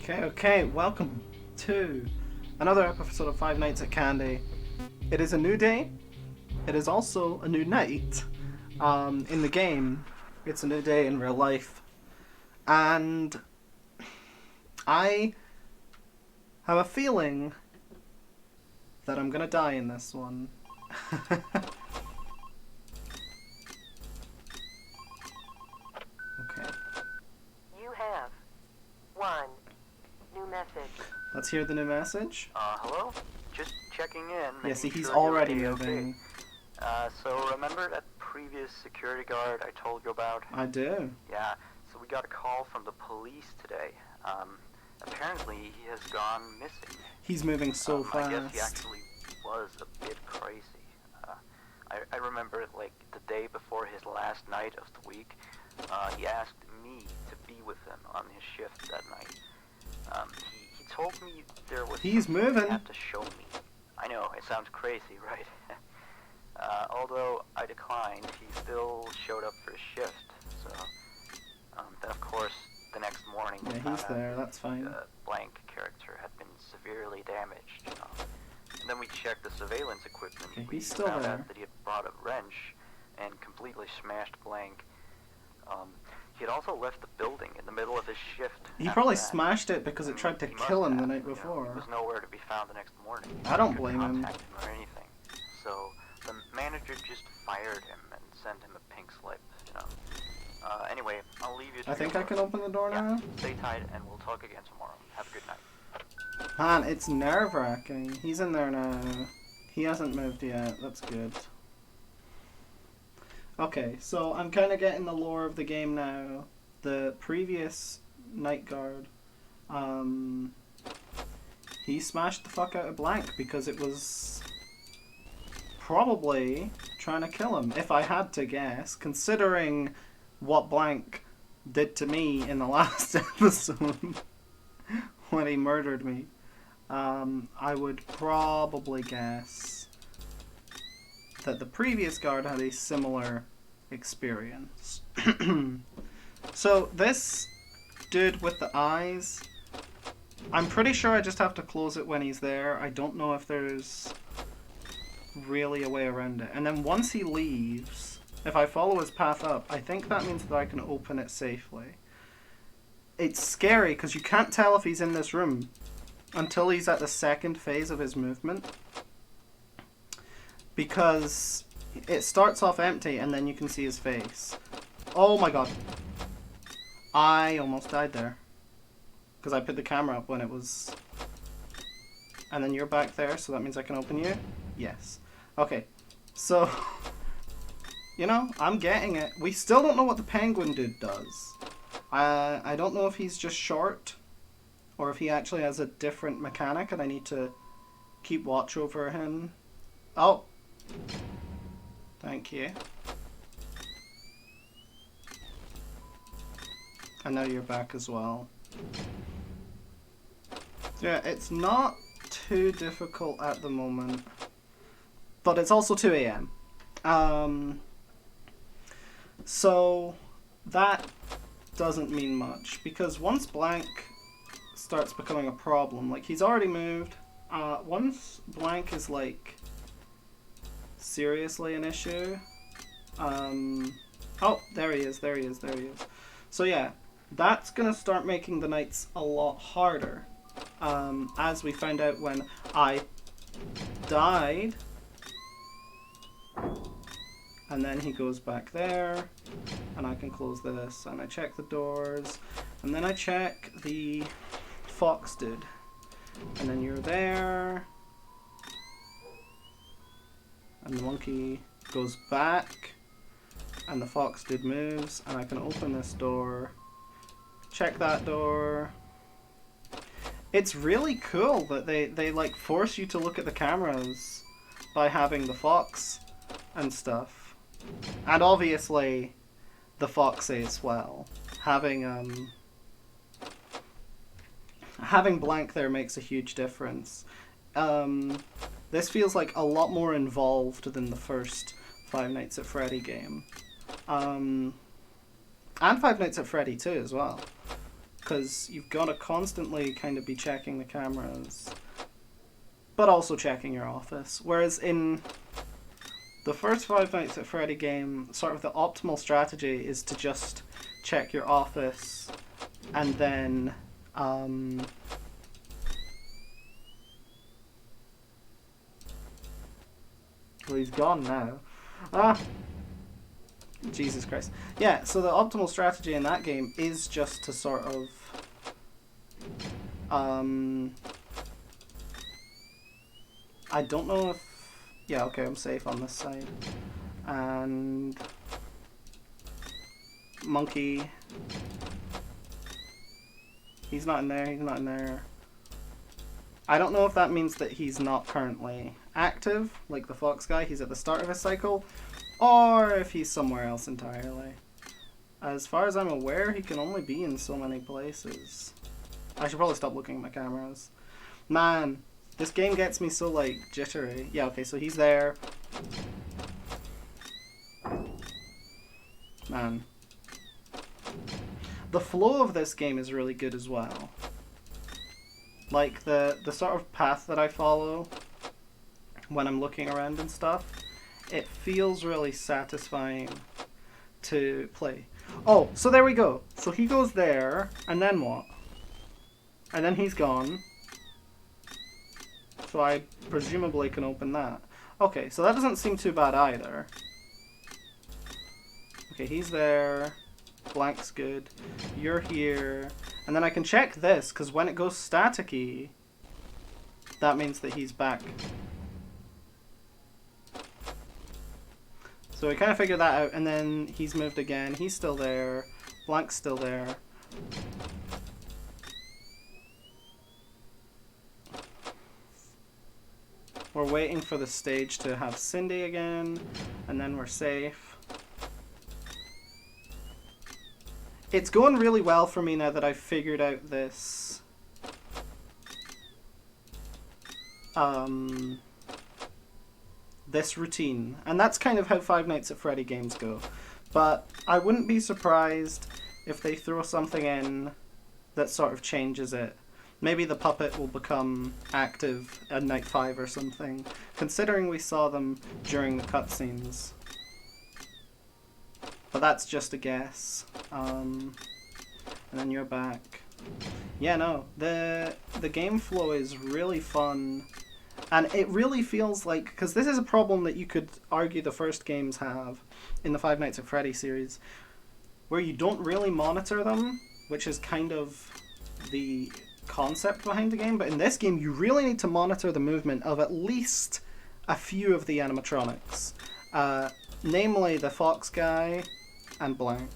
Okay, welcome to another episode of Five Nights at Candy. It is a new day. It is also a new night. In the game, it's a new day in real life. And I have a feeling that I'm gonna die in this one. Okay. You have one new message. Let's hear the new message. Hello? Just checking in. Yeah, see, making he's sure already you're okay. moving. So remember that previous security guard I told you about? I do. Yeah, so we got a call from the police today. Apparently he has gone missing. He's moving so fast. I guess he actually was a bit crazy. I remember, like, the day before his last night of the week, he asked me to be with him on his shift that night. He told me there was He's something moving. he had to show me. I know, it sounds crazy, right? Although I declined, he still showed up for his shift. So, then of course, the next morning, we Yeah, found he's out there. That's fine. the blank character had been severely damaged. And then we checked the surveillance equipment. Okay, We he's still found there. out that he had brought a wrench and completely smashed blank. He had also left the building in the middle of his shift. He after probably that. smashed it because it tried to He must kill him the have, night you know, before. He was nowhere to be found the next morning. I don't Couldn't blame him. contact him or anything. So the manager just fired him and sent him a pink slip. Anyway, I'll leave you to I think your I can work. open the door Yeah, now. stay tight and we'll talk again tomorrow. Have a good night. Man, it's nerve-wracking. He's in there now. He hasn't moved yet. That's good. Okay, so I'm kind of getting the lore of the game now. The previous night guard, he smashed the fuck out of Blank because it was probably trying to kill him, if I had to guess, considering what Blank did to me in the last episode when he murdered me. I would probably guess that the previous guard had a similar experience. So this dude with the eyes, I'm pretty sure I just have to close it when he's there. I don't know if there's really a way around it. And then once he leaves, if I follow his path up, I think that means that I can open it safely. It's scary because you can't tell if he's in this room until he's at the second phase of his movement, because it starts off empty and then you can see his face. Oh my god. I almost died there because I put the camera up when it was... And then you're back there, so that means I can open you? Yes. Okay, so you know, I'm getting it. We still don't know what the penguin dude does. I don't know if he's just short or if he actually has a different mechanic and I need to keep watch over him. Oh. Thank you. And now you're back as well. Yeah, it's not too difficult at the moment. But it's also 2 a.m. So that doesn't mean much, because once Blank starts becoming a problem, like he's already moved, once Blank is like seriously an issue, oh, there he is. So yeah, that's gonna start making the nights a lot harder, as we found out when I died. And then he goes back there, and I can close this, and I check the doors, and then I check the fox dude, and then you're there, and the monkey goes back, and the fox dude moves, and I can open this door, check that door. It's really cool that they like force you to look at the cameras by having the fox and stuff. And obviously the foxy as well. Having Blank there makes a huge difference. This feels like a lot more involved than the first Five Nights at Freddy game. And Five Nights at Freddy 2 as well. because you've got to constantly kind of be checking the cameras, but also checking your office. Whereas in the first Five Nights at Freddy game, sort of the optimal strategy is to just check your office and then well, he's gone now. Ah, Jesus Christ. Yeah, so the optimal strategy in that game is just to sort of I don't know if... Yeah, okay, I'm safe on this side. And... Monkey. He's not in there, he's not in there. I don't know if that means that he's not currently active, like the fox guy, he's at the start of his cycle, or if he's somewhere else entirely. As far as I'm aware, he can only be in so many places. I should probably stop looking at my cameras. Man, this game gets me so, like, jittery. Yeah, okay, so he's there. Man. The flow of this game is really good as well. Like, the sort of path that I follow when I'm looking around and stuff, it feels really satisfying to play. Oh, so there we go. So he goes there, and then what? And then he's gone. So I presumably can open that. Okay, so that doesn't seem too bad either. Okay, he's there. Blank's good. You're here. And then I can check this, because when it goes staticky, that means that he's back. So we kind of figured that out, and then he's moved again. He's still there. Blank's still there. We're waiting for the stage to have Cindy again, and then we're safe. It's going really well for me now that I've figured out this this routine, and that's kind of how Five Nights at Freddy games go. But I wouldn't be surprised if they throw something in that sort of changes it. Maybe the puppet will become active at night 5 or something, considering we saw them during the cutscenes. But that's just a guess. And then you're back. Yeah, no, the game flow is really fun. And it really feels like, because this is a problem that you could argue the first games have in the Five Nights at Freddy series, where you don't really monitor them, which is kind of the concept behind the game. But in this game, you really need to monitor the movement of at least a few of the animatronics. Namely the fox guy and Blank.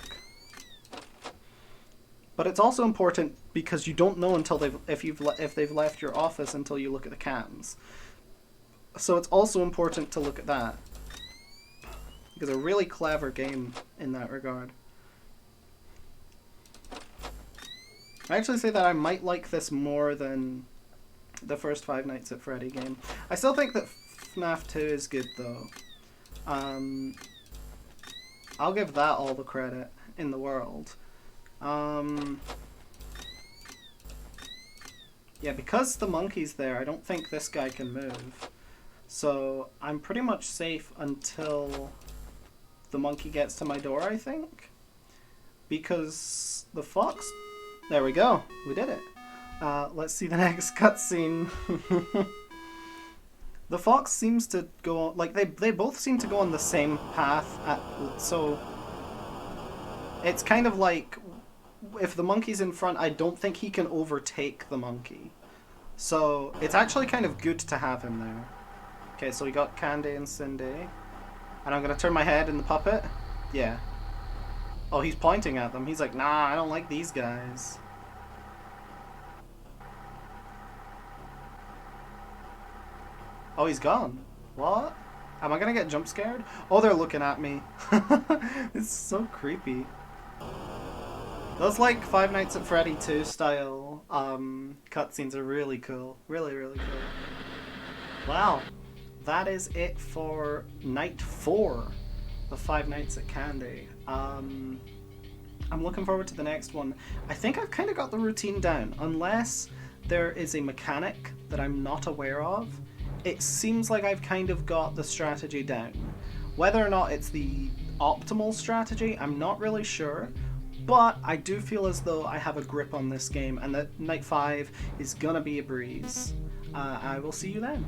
But it's also important because you don't know until if they've left your office until you look at the cams. So it's also important to look at that. It's a really clever game in that regard. I actually say that I might like this more than the first Five Nights at Freddy game. I still think that FNAF 2 is good though. I'll give that all the credit in the world. Yeah, because the monkey's there, I don't think this guy can move. So I'm pretty much safe until the monkey gets to my door, I think. Because the fox... There we go. We did it. Let's see the next cutscene. The fox seems to go... Like, they both seem to go on the same path. So it's kind of like... If the monkey's in front, I don't think he can overtake the monkey. So it's actually kind of good to have him there. Okay, so we got Candy and Cindy. And I'm going to turn my head in the puppet. Yeah. Oh, he's pointing at them. He's like, nah, I don't like these guys. Oh, he's gone. What? Am I going to get jump scared? Oh, they're looking at me. It's so creepy. Those, like, Five Nights at Freddy 2 style cutscenes are really cool. Really, really cool. Wow. That is it for Night 4 of Five Nights at Candy. I'm looking forward to the next one. I think I've kind of got the routine down, unless there is a mechanic that I'm not aware of. It seems like I've kind of got the strategy down. Whether or not it's the optimal strategy, I'm not really sure, but I do feel as though I have a grip on this game and that Night 5 is gonna be a breeze. I will see you then.